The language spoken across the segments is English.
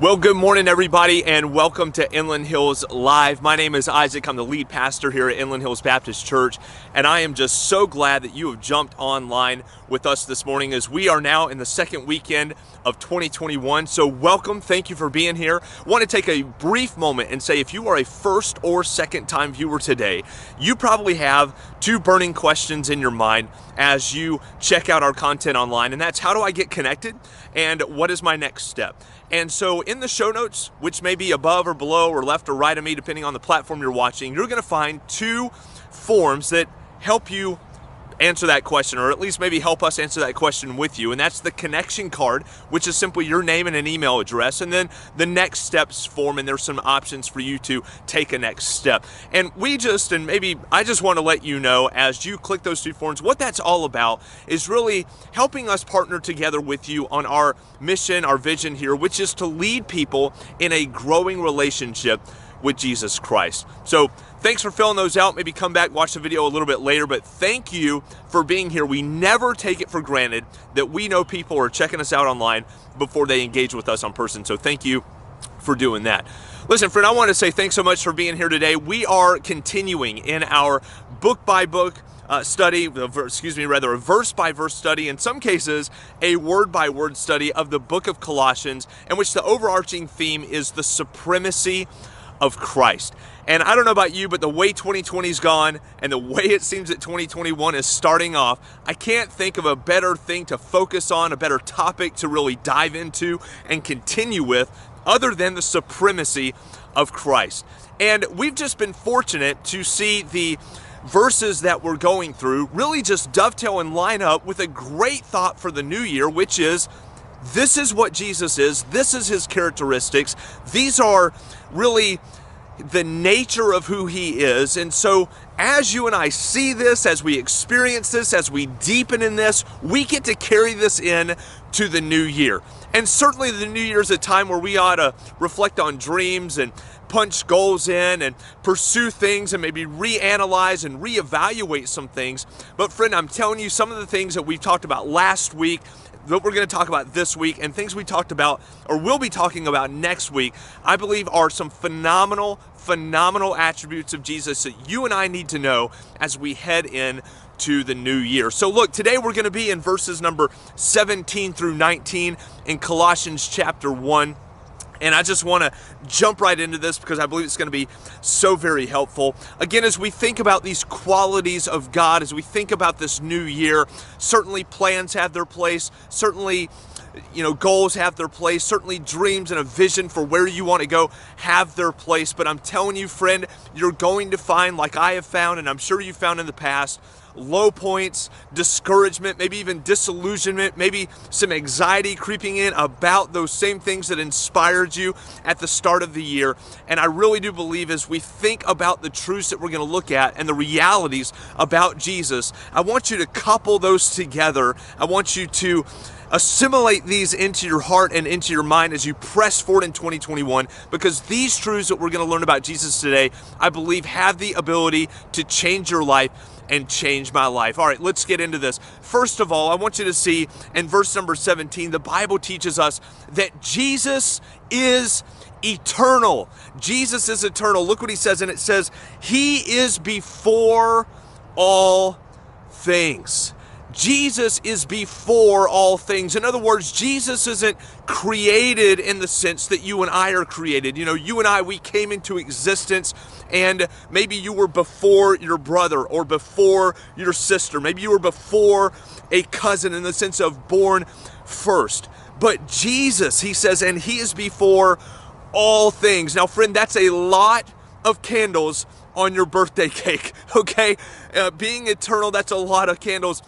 Well, good morning, everybody, and welcome to Inland Hills Live. My name is Isaac. I'm the lead pastor here at Inland Hills Baptist Church, and I am just so glad that you have jumped online with us this morning as we are now in the second weekend of 2021. So welcome. Thank you for being here. I want to take a brief moment and say if you are a first or second time viewer today, you probably have two burning questions in your mind as you check out our content online, and that's how do I get connected and what is my next step? And so in the show notes, which may be above or below or left or right of me, depending on the platform you're watching, you're going to find two forms that help you answer that question, or at least maybe help us answer that question with you. And that's the connection card, which is simply your name and an email address, and then the next steps form, and there's some options for you to take a next step. And I just want to let you know, as you click those two forms, what that's all about is really helping us partner together with you on our mission, our vision here, which is to lead people in a growing relationship with Jesus Christ. So thanks for filling those out. Maybe come back, watch the video a little bit later, but thank you for being here. We never take it for granted that we know people are checking us out online before they engage with us in person. So thank you for doing that. Listen, friend, I want to say thanks so much for being here today. We are continuing in our book by book study, a verse by verse study, in some cases a word by word study of the book of Colossians, in which the overarching theme is the supremacy of Christ. And I don't know about you, but the way 2020's gone and the way it seems that 2021 is starting off, I can't think of a better thing to focus on, a better topic to really dive into and continue with other than the supremacy of Christ. And we've just been fortunate to see the verses that we're going through really just dovetail and line up with a great thought for the new year, which is this is what Jesus is. This is his characteristics. These are really the nature of who he is. And so as you and I see this, as we experience this, as we deepen in this, we get to carry this in to the new year. And certainly the new year is a time where we ought to reflect on dreams and punch goals in and pursue things and maybe reanalyze and reevaluate some things. But friend, I'm telling you, some of the things that we talked about last week, that we're going to talk about this week, and things we talked about or will be talking about next week, I believe are some phenomenal attributes of Jesus that you and I need to know as we head in to the new year. So look, today we're going to be in verses number 17 through 19 in Colossians chapter 1. And I just want to jump right into this because I believe it's going to be so very helpful. Again, as we think about these qualities of God, as we think about this new year, certainly plans have their place, certainly goals have their place, certainly dreams and a vision for where you want to go have their place. But I'm telling you, friend, you're going to find, like I have found, and I'm sure you've found in the past, low points, discouragement, maybe even disillusionment, maybe some anxiety creeping in about those same things that inspired you at the start of the year. And I really do believe as we think about the truths that we're going to look at and the realities about Jesus, I want you to couple those together. I want you to assimilate these into your heart and into your mind as you press forward in 2021, because these truths that we're going to learn about Jesus today, I believe, have the ability to change your life and change my life. All right, let's get into this. First of all, I want you to see in verse number 17, the Bible teaches us that Jesus is eternal. Jesus is eternal. Look what he says, and it says, he is before all things. Jesus is before all things. In other words, Jesus isn't created in the sense that you and I are created. You and I, we came into existence, and maybe you were before your brother or before your sister. Maybe you were before a cousin in the sense of born first. But Jesus, he says, and he is before all things. Now, friend, that's a lot of candles on your birthday cake, okay? Being eternal, that's a lot of candles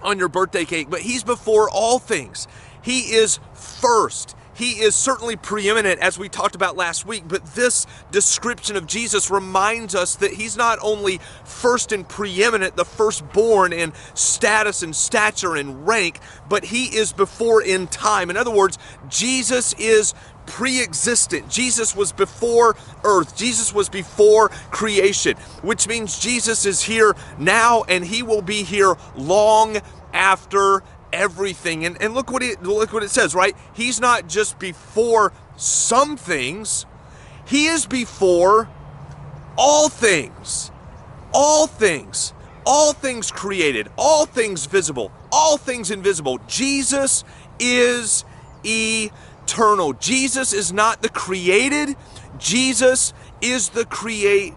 on your birthday cake, but he's before all things. He is first. He is certainly preeminent, as we talked about last week, but this description of Jesus reminds us that he's not only first and preeminent, the firstborn in status and stature and rank, but he is before in time. In other words, Jesus is pre-existent. Jesus was before earth. Jesus was before creation, which means Jesus is here now, and he will be here long after everything. And look what it says, right? He's not just before some things, he is before all things. All things. All things created, all things visible, all things invisible. Jesus is eternal. Jesus is not the created. Jesus is the creator.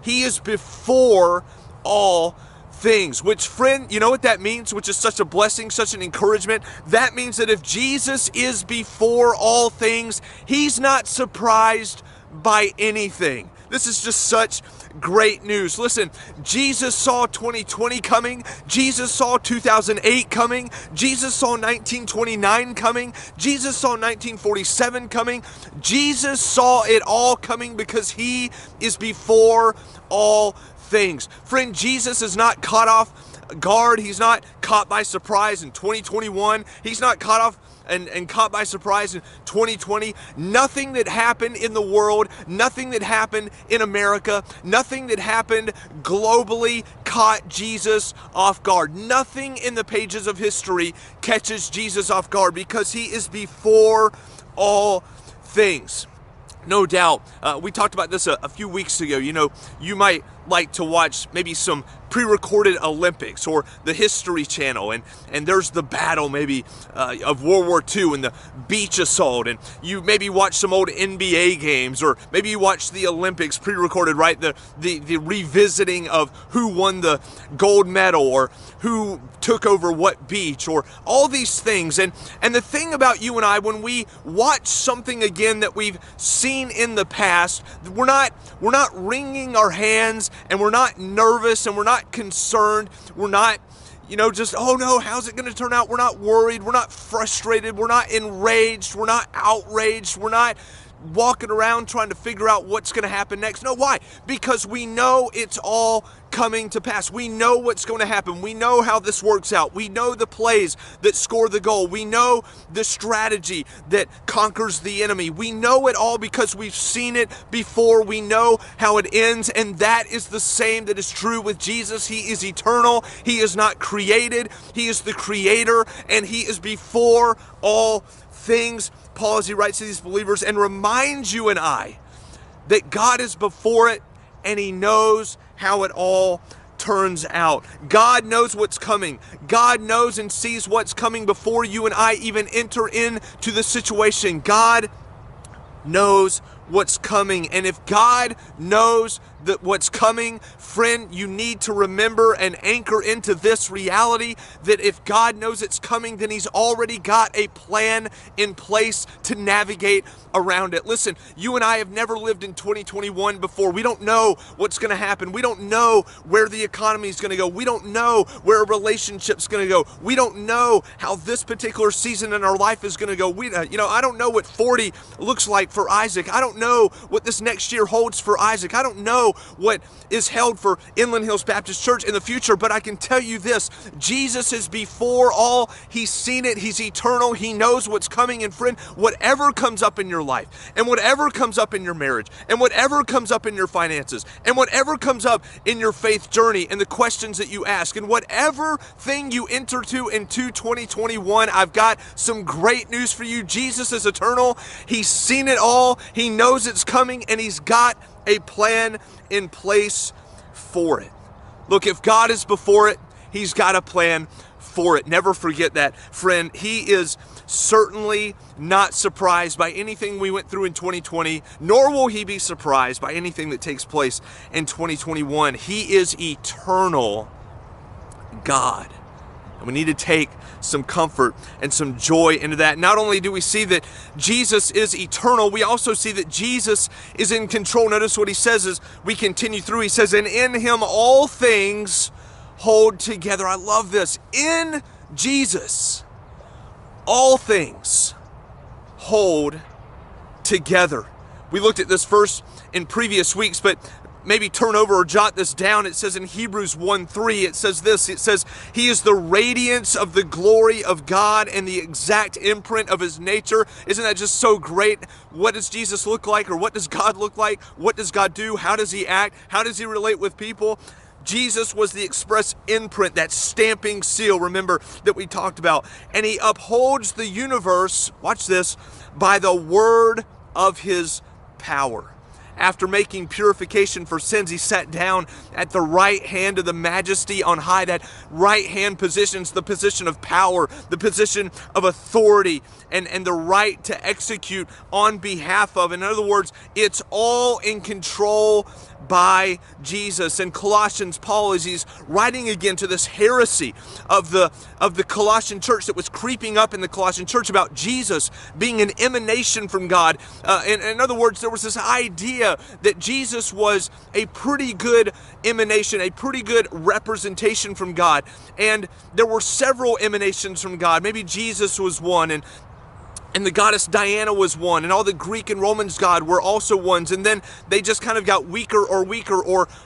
He is before all things, which, friend, you know what that means, which is such a blessing, such an encouragement? That means that if Jesus is before all things, he's not surprised by anything. This is just such great news. Listen, Jesus saw 2020 coming. Jesus saw 2008 coming. Jesus saw 1929 coming. Jesus saw 1947 coming. Jesus saw it all coming because he is before all things. Friend, Jesus is not caught off guard. He's not caught by surprise in 2021. He's not caught off and caught by surprise in 2020. Nothing that happened in the world, nothing that happened in America, nothing that happened globally caught Jesus off guard. Nothing in the pages of history catches Jesus off guard because he is before all things. No doubt. We talked about this a few weeks ago. You know, you might like to watch maybe some pre-recorded Olympics or the History Channel, and there's the battle maybe of World War II and the beach assault, and you maybe watch some old NBA games, or maybe you watch the Olympics pre-recorded, right? The revisiting of who won the gold medal or who took over what beach, or all these things. And the thing about you and I, when we watch something again that we've seen in the past, we're not wringing our hands, and we're not nervous, and we're not concerned. We're not, just, oh no, how's it going to turn out? We're not worried. We're not frustrated. We're not enraged. We're not outraged. We're not walking around trying to figure out what's going to happen next. No, why? Because we know it's all coming to pass. We know what's going to happen. We know how this works out. We know the plays that score the goal. We know the strategy that conquers the enemy. We know it all because we've seen it before. We know how it ends, and that is the same that is true with Jesus. He is eternal. He is not created. He is the creator, and he is before all things. Paul, as he writes to these believers, and reminds you and I that God is before it, and he knows how it all turns out. God knows what's coming. God knows and sees what's coming before you and I even enter into the situation. God knows what's coming. And if God knows that what's coming, friend, you need to remember and anchor into this reality that if God knows it's coming, then he's already got a plan in place to navigate around it. Listen, you and I have never lived in 2021 before. We don't know what's going to happen. We don't know where the economy is going to go. We don't know where a relationship's going to go. We don't know how this particular season in our life is going to go. I don't know what 40 looks like for Isaac. I don't know what this next year holds for Isaac. I don't know what is held for Inland Hills Baptist Church in the future, but I can tell you this: Jesus is before all. He's seen it. He's eternal. He knows what's coming. And friend, whatever comes up in your life, and whatever comes up in your marriage, and whatever comes up in your finances, and whatever comes up in your faith journey, and the questions that you ask, and whatever thing you enter to into 2021, I've got some great news for you. Jesus is eternal. He's seen it all. He knows it's coming, and he's got a plan in place for it. Look, if God is before it, he's got a plan for it. Never forget that, friend. He is certainly not surprised by anything we went through in 2020, nor will he be surprised by anything that takes place in 2021. He is eternal God. And we need to take some comfort and some joy into that. Not only do we see that Jesus is eternal, we also see that Jesus is in control. Notice what he says as we continue through. He says, and in him all things hold together. I love this. In Jesus, all things hold together. We looked at this verse in previous weeks, but maybe turn over or jot this down. It says in Hebrews 1:3, it says this, it says, he is the radiance of the glory of God and the exact imprint of his nature. Isn't that just so great? What does Jesus look like, or what does God look like? What does God do? How does he act? How does he relate with people? Jesus was the express imprint, that stamping seal, remember, that we talked about. And he upholds the universe, watch this, by the word of his power. After making purification for sins, he sat down at the right hand of the majesty on high. That right hand positions the position of power, the position of authority, and the right to execute on behalf of. In other words, it's all in control by Jesus. In Colossians, Paul, as he's writing again to this heresy of the Colossian church that was creeping up in the Colossian church about Jesus being an emanation from God. In other words, there was this idea that Jesus was a pretty good emanation, a pretty good representation from God. And there were several emanations from God. Maybe Jesus was one, and the goddess Diana was one, and all the Greek and Roman gods were also ones, and then they just kind of got weaker, or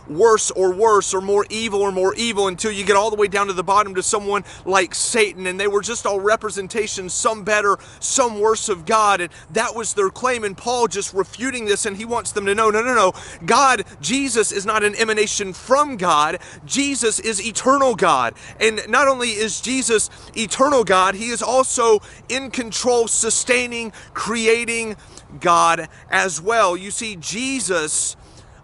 worse, or more evil, until you get all the way down to the bottom to someone like Satan, and they were just all representations, some better, some worse of God, and that was their claim. And Paul just refuting this, and he wants them to know, no, God, Jesus is not an emanation from God. Jesus is eternal God, and not only is Jesus eternal God, he is also in control, sustaining, creating God as well. You see, Jesus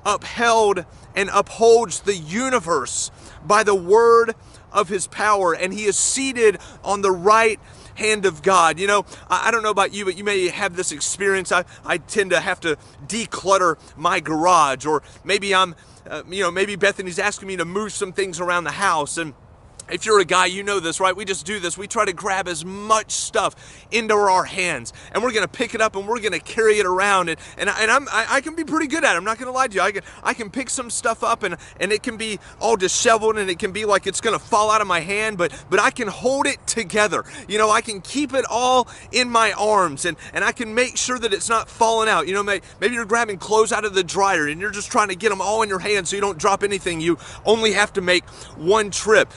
upheld and upholds the universe by the word of his power, and he is seated on the right hand of God. You know, I don't know about you, but you may have this experience. I tend to have to declutter my garage, or maybe maybe Bethany's asking me to move some things around the house, and if you're a guy, you know this, right? We just do this. We try to grab as much stuff into our hands, and we're going to pick it up and we're going to carry it around. And I can be pretty good at it. I'm not going to lie to you. I can pick some stuff up, and it can be all disheveled, and it can be like it's going to fall out of my hand, but I can hold it together. You know, I can keep it all in my arms, and I can make sure that it's not falling out. You know, maybe you're grabbing clothes out of the dryer, and you're just trying to get them all in your hands so you don't drop anything. You only have to make one trip.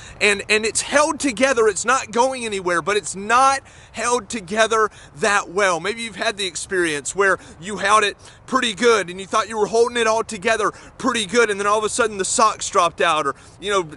And it's held together. It's not going anywhere, but it's not held together that well. Maybe you've had the experience where you held it pretty good and you thought you were holding it all together pretty good, and then all of a sudden the socks dropped out, or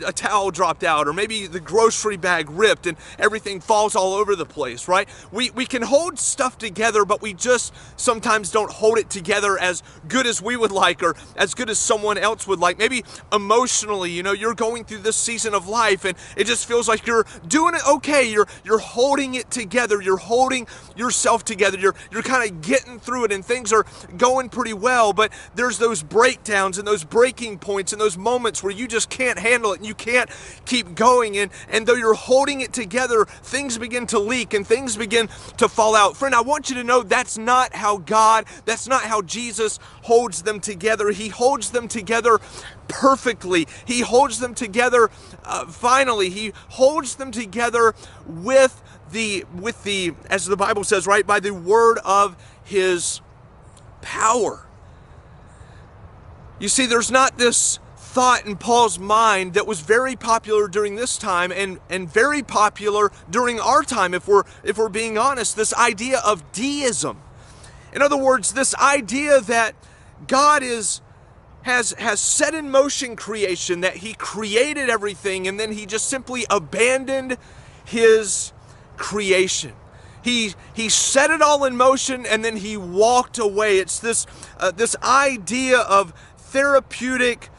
a towel dropped out, or maybe the grocery bag ripped and everything falls all over the place, right? We can hold stuff together, but we just sometimes don't hold it together as good as we would like, or as good as someone else would like. Maybe emotionally, you're going through this season of life and it just feels like you're doing it okay. You're holding it together. You're holding yourself together. You're kind of getting through it, and things are going pretty well, but there's those breakdowns and those breaking points and those moments where you just can't handle it and you can't keep going, and though you're holding it together, things begin to leak and things begin to fall out. Friend, I want you to know that's not how Jesus holds them together. He holds them together perfectly. He holds them together finally. He holds them together with the, as the Bible says, right, by the word of his power. You see, there's not this thought in Paul's mind that was very popular during this time and very popular during our time, if we're being honest, this idea of deism. In other words, this idea that God has set in motion creation, that he created everything and then he just simply abandoned his creation. He set it all in motion and then he walked away. It's this idea of therapeutic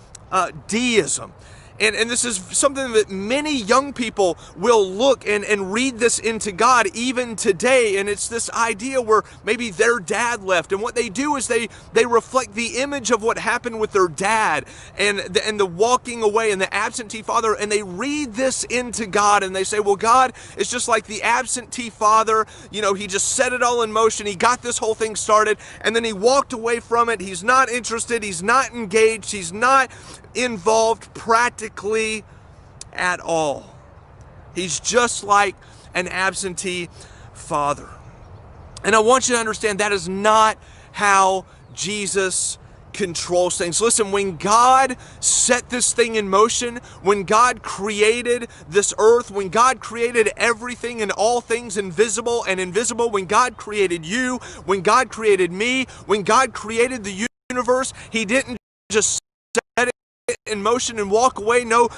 deism. And this is something that many young people will look and read this into God even today. And it's this idea where maybe their dad left, and what they do is they reflect the image of what happened with their dad and the walking away and the absentee father, and they read this into God and they say, well, God is just like the absentee father. He just set it all in motion. He got this whole thing started and then he walked away from it. He's not interested. He's not engaged. He's not involved practically at all. He's just like an absentee father. And I want you to understand that is not how Jesus controls things. Listen, when God set this thing in motion, when God created this earth, when God created everything and all things invisible and invisible, when God created you, when God created me, when God created the universe, he didn't just set it in motion and walk away. No,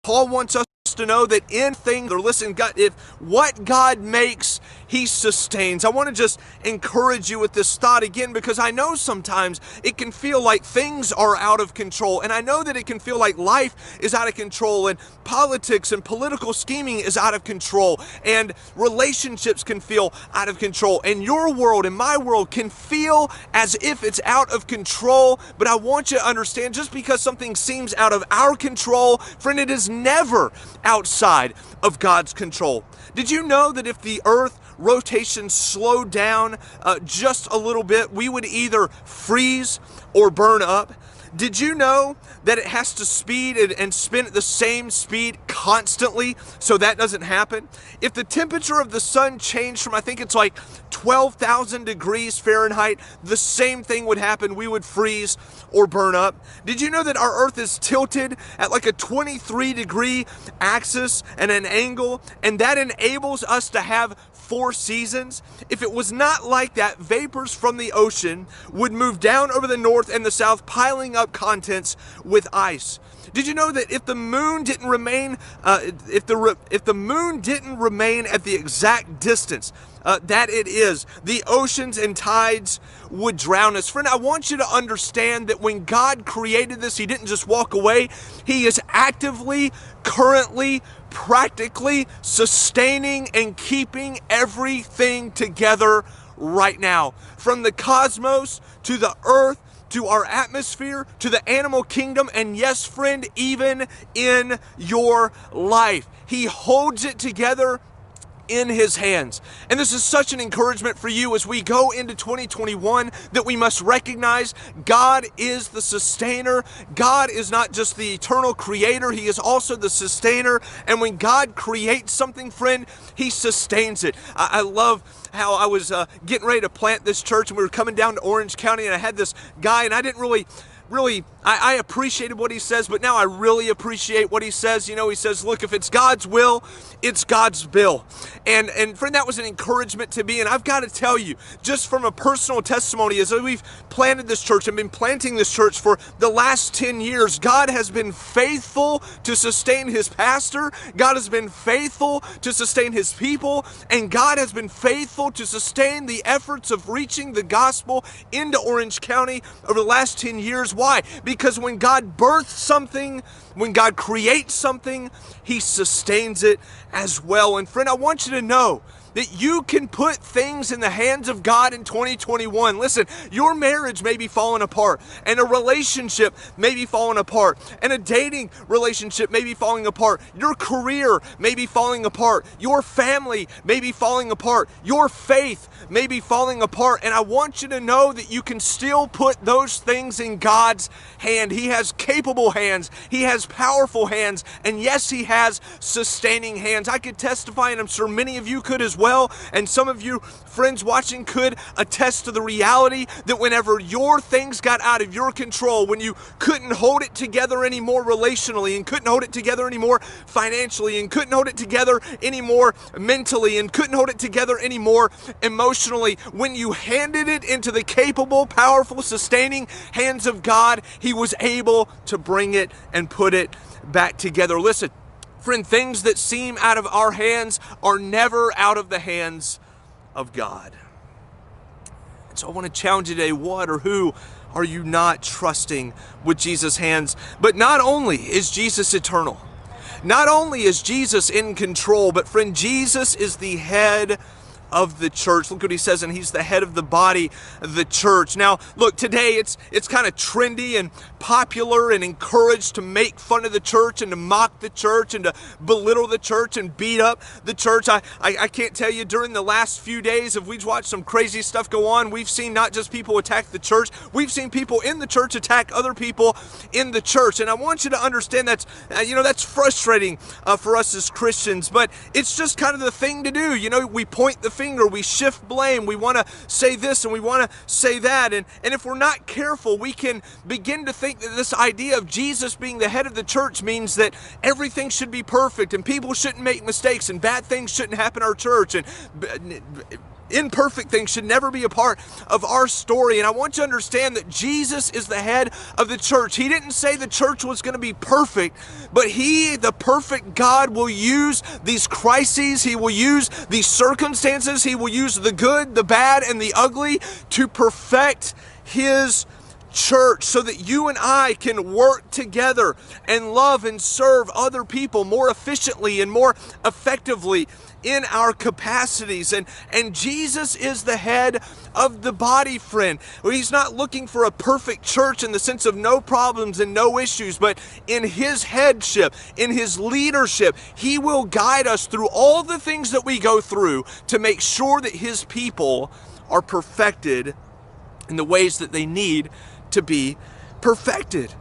Paul wants us to know that in things, or listen, God, if what God makes, He sustains. I want to just encourage you with this thought again, because I know sometimes it can feel like things are out of control, and I know that it can feel like life is out of control, and politics and political scheming is out of control, and relationships can feel out of control, and your world and my world can feel as if it's out of control. But I want you to understand, just because something seems out of our control, friend, it is never outside of God's control. Did you know that if the earth rotation slowed down just a little bit, we would either freeze or burn up? Did you know that it has to speed and spin at the same speed constantly so that doesn't happen? If the temperature of the sun changed from, I think it's like 12,000 degrees Fahrenheit, the same thing would happen. We would freeze or burn up. Did you know that our earth is tilted at like a 23-degree axis and an angle, and that enables us to have 4 seasons? If it was not like that, vapors from the ocean would move down over the north and the south, piling up contents with ice. Did you know that if the moon didn't remain, if the moon didn't remain at the exact distance that it is, the oceans and tides would drown us? Friend, I want you to understand that when God created this, He didn't just walk away. He is actively, currently, practically sustaining and keeping everything together right now. From the cosmos to the earth, to our atmosphere, to the animal kingdom, and yes, friend, even in your life. He holds it together in His hands. And this is such an encouragement for you as we go into 2021, that we must recognize God is the sustainer. God is not just the eternal creator, He is also the sustainer. And when God creates something, friend, He sustains it. I love how I was getting ready to plant this church, and we were coming down to Orange County, and I had this guy, and I didn't really, I appreciated what he says, but now I really appreciate what he says. You know, he says, look, if it's God's will, it's God's bill. And friend, that was an encouragement to me. And I've got to tell you, just from a personal testimony, as we've planted this church and been planting this church for the last 10 years, God has been faithful to sustain His pastor. God has been faithful to sustain His people. And God has been faithful to sustain the efforts of reaching the gospel into Orange County over the last 10 years. Why? Because when God births something, when God creates something, He sustains it as well. And friend, I want you to know that you can put things in the hands of God in 2021. Listen, your marriage may be falling apart, and a relationship may be falling apart, and a dating relationship may be falling apart. Your career may be falling apart. Your family may be falling apart. Your faith may be falling apart. And I want you to know that you can still put those things in God's hand. He has capable hands. He has powerful hands. And yes, He has sustaining hands. I could testify, and I'm sure many of you could as well. And some of you friends watching could attest to the reality that whenever your things got out of your control, when you couldn't hold it together anymore relationally, and couldn't hold it together anymore financially, and couldn't hold it together anymore mentally, and couldn't hold it together anymore emotionally, when you handed it into the capable, powerful, sustaining hands of God, He was able to bring it and put it back together. Listen, friend, things that seem out of our hands are never out of the hands of God. And so I want to challenge you today, what or who are you not trusting with Jesus' hands? But not only is Jesus eternal, not only is Jesus in control, but friend, Jesus is the head of the church. Look what He says, and He's the head of the body, the church. Now, look, today it's kind of trendy and popular and encouraged to make fun of the church and to mock the church and to belittle the church and beat up the church. I can't tell you, during the last few days, if we've watched some crazy stuff go on, we've seen not just people attack the church, we've seen people in the church attack other people in the church. And I want you to understand that's frustrating for us as Christians, but it's just kind of the thing to do. You know, we point the finger, we shift blame, we want to say this and we want to say that, and if we're not careful, we can begin to think that this idea of Jesus being the head of the church means that everything should be perfect and people shouldn't make mistakes and bad things shouldn't happen in our church. And imperfect things should never be a part of our story. And I want you to understand that Jesus is the head of the church. He didn't say the church was going to be perfect, but He, the perfect God, will use these crises. He will use these circumstances. He will use the good, the bad, and the ugly to perfect His church, so that you and I can work together and love and serve other people more efficiently and more effectively in our capacities. And Jesus is the head of the body, friend. He's not looking for a perfect church in the sense of no problems and no issues, but in His headship, in His leadership, He will guide us through all the things that we go through to make sure that His people are perfected in the ways that they need to be perfected.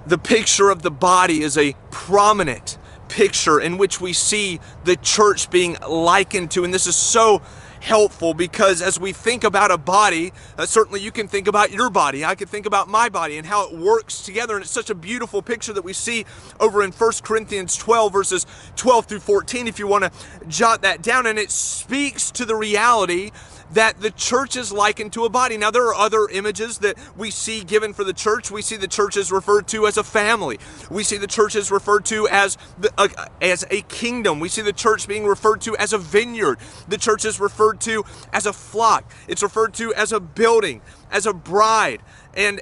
The picture of the body is a prominent picture in which we see the church being likened to, and this is so helpful because as we think about a body, certainly you can think about your body, I can think about my body and how it works together, and it's such a beautiful picture that we see over in 1 Corinthians 12 verses 12 through 14 if you want to jot that down, and it speaks to the reality that the church is likened to a body. Now, there are other images that we see given for the church. We see the church is referred to as a family. We see the church is referred to as a kingdom. We see the church being referred to as a vineyard. The church is referred to as a flock. It's referred to as a building, as a bride, and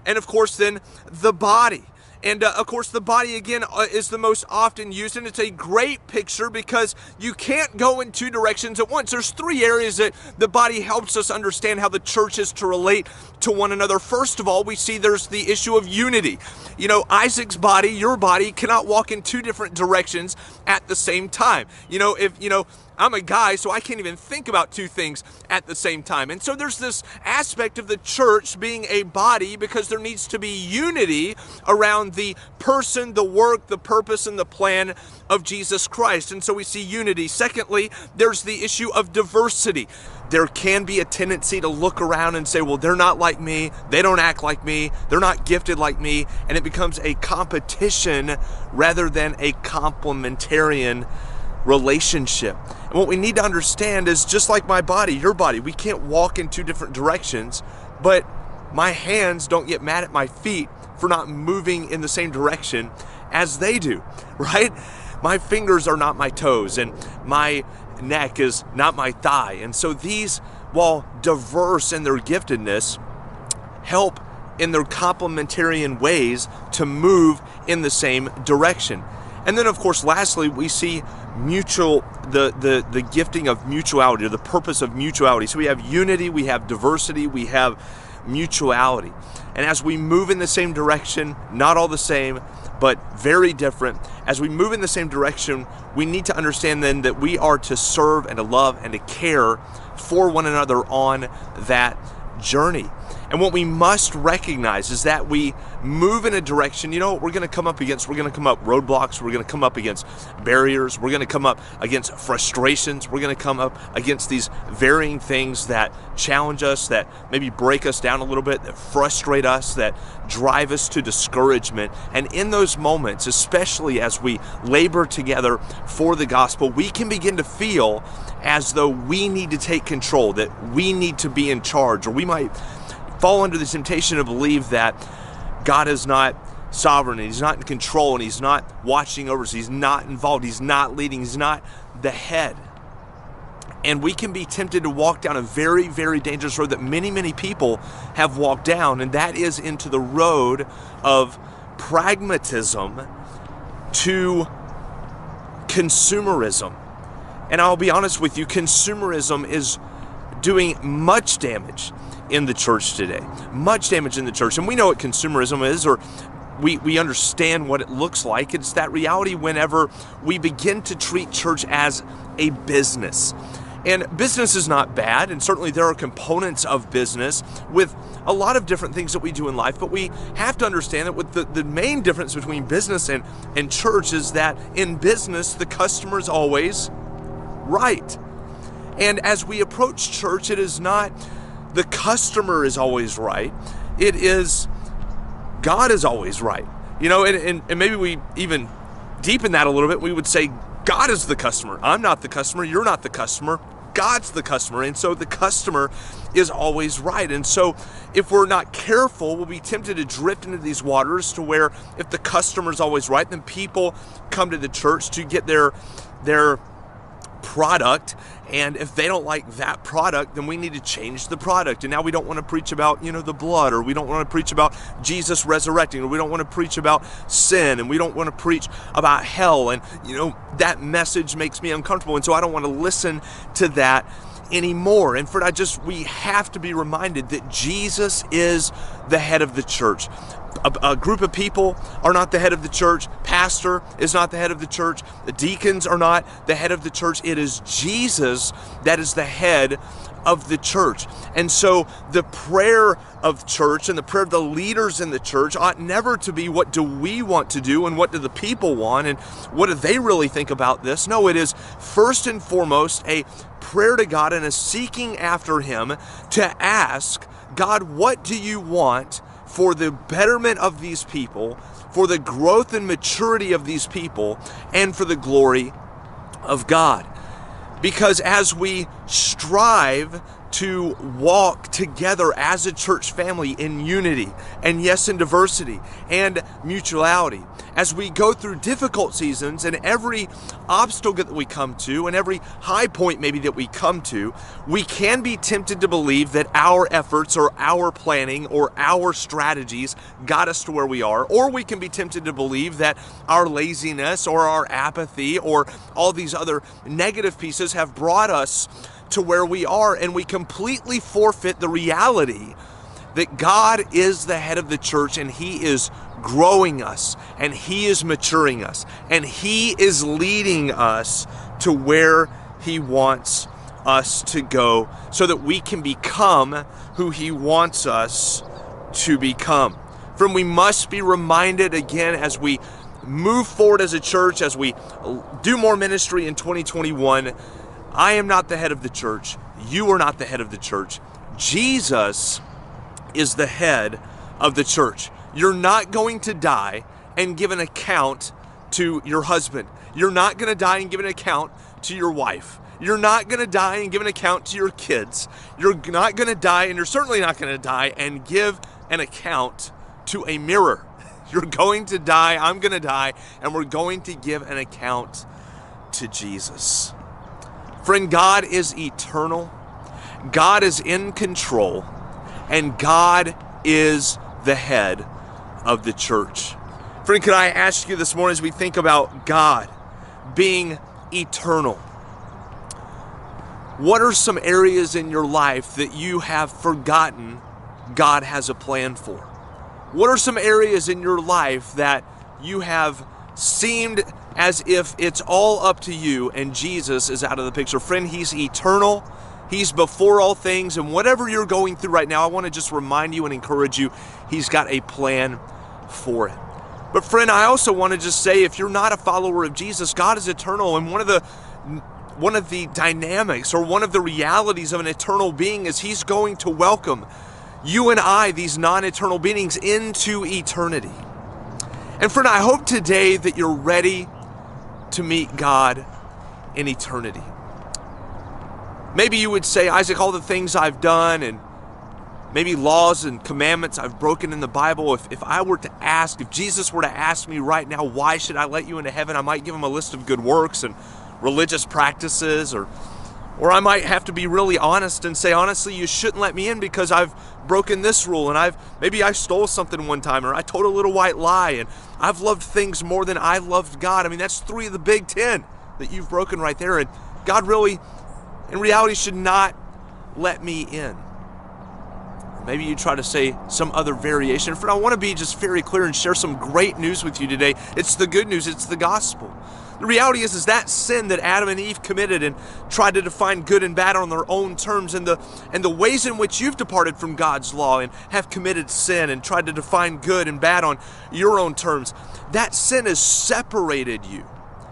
of course then the body. And of course, the body, again, is the most often used, and it's a great picture because you can't go in two directions at once. There's three areas that the body helps us understand how the church is to relate to one another. First of all, we see there's the issue of unity. You know, Isaac's body, your body, cannot walk in two different directions at the same time. I'm a guy, so I can't even think about two things at the same time. And so there's this aspect of the church being a body because there needs to be unity around the person, the work, the purpose, and the plan of Jesus Christ. And so we see unity. Secondly, there's the issue of diversity. There can be a tendency to look around and say, well, they're not like me, they don't act like me, they're not gifted like me, and it becomes a competition rather than a complementarian relationship. And what we need to understand is, just like my body, your body, we can't walk in two different directions, but my hands don't get mad at my feet for not moving in the same direction as they do, right? My fingers are not my toes, and my neck is not my thigh. And so these, while diverse in their giftedness, help in their complementarian ways to move in the same direction. And then, of course, lastly, we see the gifting of mutuality, or the purpose of mutuality. So we have unity, we have diversity, we have mutuality. And as we move in the same direction, not all the same, but very different, as we move in the same direction, we need to understand then that we are to serve and to love and to care for one another on that journey. And what we must recognize is that we move in a direction, we're going to come up against, we're going to come up roadblocks, we're going to come up against barriers, we're going to come up against frustrations, we're going to come up against these varying things that challenge us, that maybe break us down a little bit, that frustrate us, that drive us to discouragement. And in those moments, especially as we labor together for the gospel, we can begin to feel as though we need to take control, that we need to be in charge, or we might fall under the temptation to believe that God is not sovereign, and He's not in control, and He's not watching over us, He's not involved, He's not leading, He's not the head. And we can be tempted to walk down a very, very dangerous road that many, many people have walked down, and that is into the road of pragmatism to consumerism. And I'll be honest with you, consumerism is doing much damage in the church today. Much damage in the church. And we know what consumerism is, or we understand what it looks like. It's that reality whenever we begin to treat church as a business. And business is not bad, and certainly there are components of business with a lot of different things that we do in life, but we have to understand that with the main difference between business and church is that in business, the customer is always right. And as we approach church, it is not the customer is always right. It is God is always right. And maybe we even deepen that a little bit. We would say God is the customer. I'm not the customer. You're not the customer. God's the customer, and so the customer is always right. And so if we're not careful, we'll be tempted to drift into these waters to where if the customer's always right, then people come to the church to get their product, and if they don't like that product, then we need to change the product. And now we don't want to preach about, the blood, or we don't want to preach about Jesus resurrecting, or we don't want to preach about sin, and we don't want to preach about hell, and that message makes me uncomfortable, and so I don't want to listen to that anymore. And friend, we have to be reminded that Jesus is the head of the church. A group of people are not the head of the church. Pastor is not the head of the church. The deacons are not the head of the church. It is Jesus that is the head of the church. And so the prayer of church and the prayer of the leaders in the church ought never to be, what do we want to do and what do the people want and what do they really think about this? No, it is first and foremost a prayer to God and a seeking after Him to ask, God, what do you want for the betterment of these people, for the growth and maturity of these people, and for the glory of God? Because as we strive to walk together as a church family in unity, and yes, in diversity and mutuality, as we go through difficult seasons and every obstacle that we come to and every high point maybe that we come to, we can be tempted to believe that our efforts or our planning or our strategies got us to where we are, or we can be tempted to believe that our laziness or our apathy or all these other negative pieces have brought us to where we are, and we completely forfeit the reality that God is the head of the church, and He is growing us, and He is maturing us, and He is leading us to where He wants us to go so that we can become who He wants us to become. Friend, we must be reminded again as we move forward as a church, as we do more ministry in 2021, I am not the head of the church. You are not the head of the church. Jesus is the head of the church. You're not going to die and give an account to your husband. You're not going to die and give an account to your wife. You're not going to die and give an account to your kids. You're not going to die, and you're certainly not going to die and give an account to a mirror. You're going to die, I'm going to die, and we're going to give an account to Jesus. Friend, God is eternal, God is in control, and God is the head of the church. Friend, can I ask you this morning as we think about God being eternal, what are some areas in your life that you have forgotten God has a plan for? What are some areas in your life that you have seemed as if it's all up to you and Jesus is out of the picture? Friend, He's eternal. He's before all things. And whatever you're going through right now, I want to just remind you and encourage you, He's got a plan for it. But friend, I also want to just say, if you're not a follower of Jesus, God is eternal. And one of the dynamics or one of the realities of an eternal being is He's going to welcome you and I, these non-eternal beings, into eternity. And friend, I hope today that you're ready to meet God in eternity. Maybe you would say, Isaac, all the things I've done and maybe laws and commandments I've broken in the Bible, if Jesus were to ask me right now, why should I let you into heaven? I might give Him a list of good works and religious practices, or I might have to be really honest and say, honestly, you shouldn't let me in because I've broken this rule, and maybe I stole something one time, or I told a little white lie, and I've loved things more than I loved God. I mean, that's 3 of the big 10 that you've broken right there, and God really, in reality, should not let me in. Maybe you try to say some other variation. Friend, I want to be just very clear and share some great news with you today. It's the good news. It's the gospel. The reality is that sin that Adam and Eve committed and tried to define good and bad on their own terms, and the ways in which you've departed from God's law and have committed sin and tried to define good and bad on your own terms, that sin has separated you.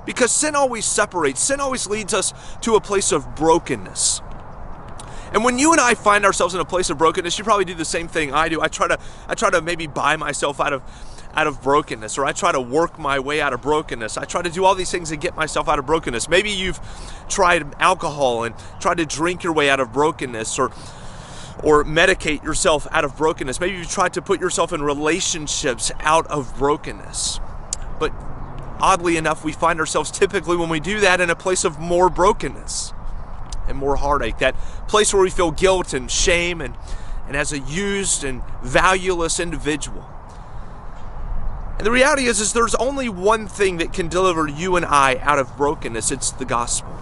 Because sin always separates. Sin always leads us to a place of brokenness. And when you and I find ourselves in a place of brokenness, you probably do the same thing I do. I try to maybe buy myself out out of brokenness, or I try to work my way out of brokenness. I try to do all these things to get myself out of brokenness. Maybe you've tried alcohol and tried to drink your way out of brokenness, or medicate yourself out of brokenness. Maybe you've tried to put yourself in relationships out of brokenness. But oddly enough, we find ourselves typically when we do that in a place of more brokenness and more heartache, that place where we feel guilt and shame and as a used and valueless individual. And the reality is there's only one thing that can deliver you and I out of brokenness. It's the gospel.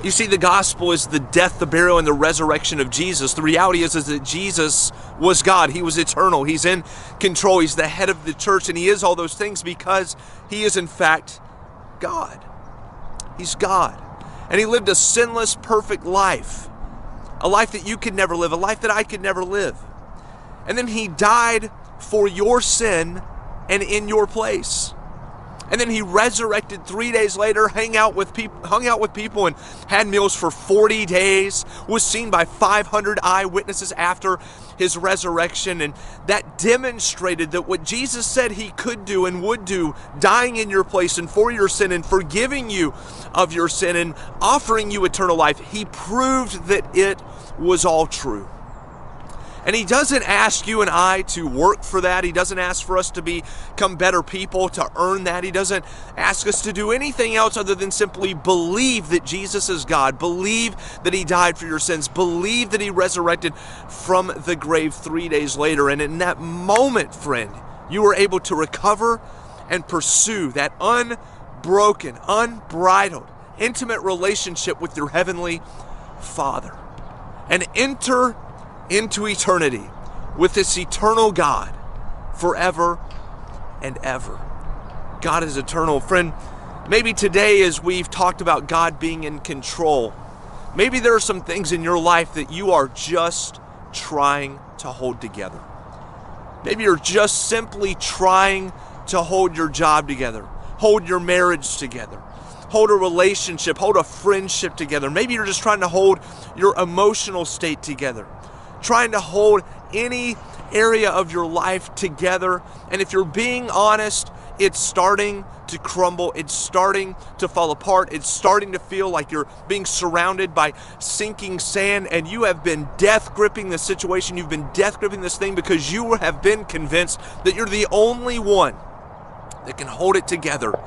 You see, the gospel is the death, the burial, and the resurrection of Jesus. The reality is that Jesus was God. He was eternal. He's in control. He's the head of the church, and he is all those things because he is in fact God. He's God. And he lived a sinless, perfect life. A life that you could never live, a life that I could never live. And then he died for your sin and in your place. And then he resurrected 3 days later, hung out with people and had meals for 40 days, was seen by 500 eyewitnesses after his resurrection. And that demonstrated that what Jesus said he could do and would do, dying in your place and for your sin and forgiving you of your sin and offering you eternal life, he proved that it was all true. And he doesn't ask you and I to work for that. He doesn't ask for us to become better people, to earn that. He doesn't ask us to do anything else other than simply believe that Jesus is God, believe that he died for your sins, believe that he resurrected from the grave 3 days later. And in that moment, friend, you were able to recover and pursue that unbroken, unbridled, intimate relationship with your heavenly Father and enter into eternity with this eternal God forever and ever. God is eternal. Friend, maybe today as we've talked about God being in control, maybe there are some things in your life that you are just trying to hold together. Maybe you're just simply trying to hold your job together, hold your marriage together, hold a relationship, hold a friendship together. Maybe you're just trying to hold your emotional state together, trying to hold any area of your life together. And if you're being honest, it's starting to crumble. It's starting to fall apart. It's starting to feel like you're being surrounded by sinking sand, and you have been death gripping the situation. You've been death gripping this thing because you have been convinced that you're the only one that can hold it together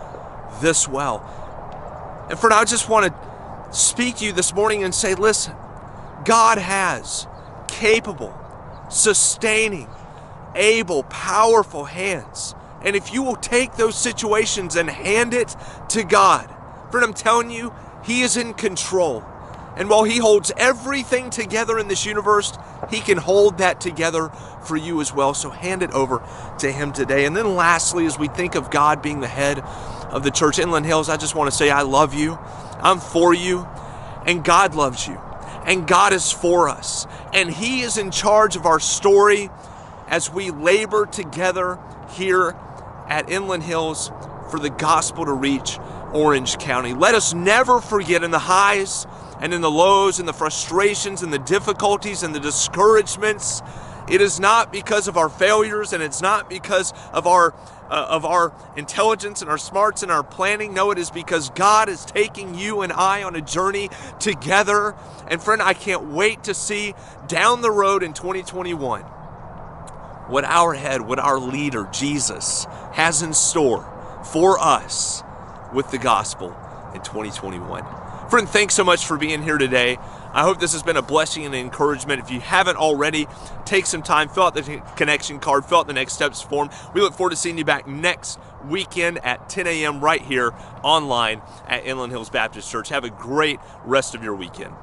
this well. And friend, I just want to speak to you this morning and say, listen, God has capable, sustaining, able, powerful hands. And if you will take those situations and hand it to God, friend, I'm telling you, he is in control. And while he holds everything together in this universe, he can hold that together for you as well. So hand it over to him today. And then lastly, as we think of God being the head of the church, Inland Hills, I just want to say I love you. I'm for you. And God loves you. And God is for us. And he is in charge of our story as we labor together here at Inland Hills for the gospel to reach Orange County. Let us never forget, in the highs and in the lows and the frustrations and the difficulties and the discouragements, it is not because of our failures, and it's not because of our intelligence and our smarts and our planning. No, it is because God is taking you and I on a journey together. And friend, I can't wait to see down the road in 2021 what our leader, Jesus, has in store for us with the gospel in 2021. Friend, thanks so much for being here today. I hope this has been a blessing and an encouragement. If you haven't already, take some time, fill out the connection card, fill out the next steps form. We look forward to seeing you back next weekend at 10 a.m. right here online at Inland Hills Baptist Church. Have a great rest of your weekend.